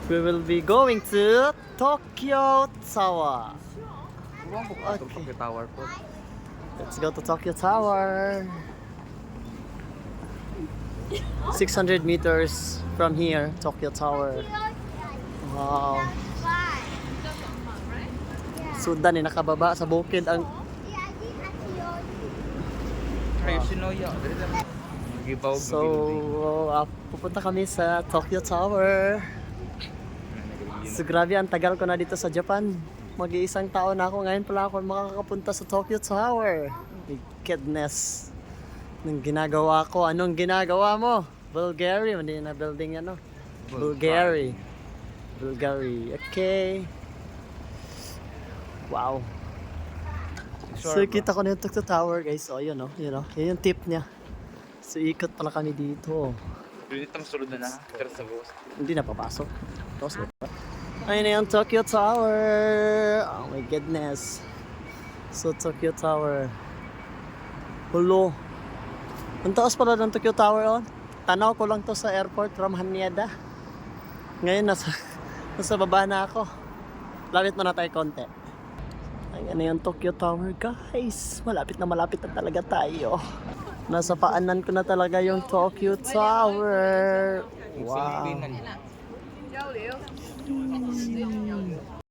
We will be going to Tokyo Tower. Okay. Tower po. Let's go to Tokyo Tower. 600 meters from here, Tokyo Tower. Wow. Sudan nakababa sa bukid ang So, pupunta kami sa Tokyo Tower. So, grabe, ang tagal ko na dito sa Japan. Mag-iisang taon na ako. Ngayon pala ako makakapunta sa Tokyo Tower. My goodness. Anong ginagawa ko? Anong ginagawa mo? Bulgaria. Hindi na building ano. Bulgaria. Bulgaria. Okay. Wow. So, kita ko na yung Tokyo Tower, guys. So, yun, no? Yun yung tip niya. So, ikot pala kami dito. Dito masulod na pero sa bus. Hindi na papasok. Tapos na. Ayun na yung Tokyo Tower. Oh my goodness. So, Tokyo Tower. Hulo. Ang taas pala ng Tokyo Tower, oh. Tanaw ko lang to sa airport from Haneda. Ngayon, nasa baba na ako. Lapit mo na tayo konti. Ayan na yung Tokyo Tower, guys. Malapit na talaga tayo. Nasa paanan ko na talaga yung Tokyo Tower. Wow.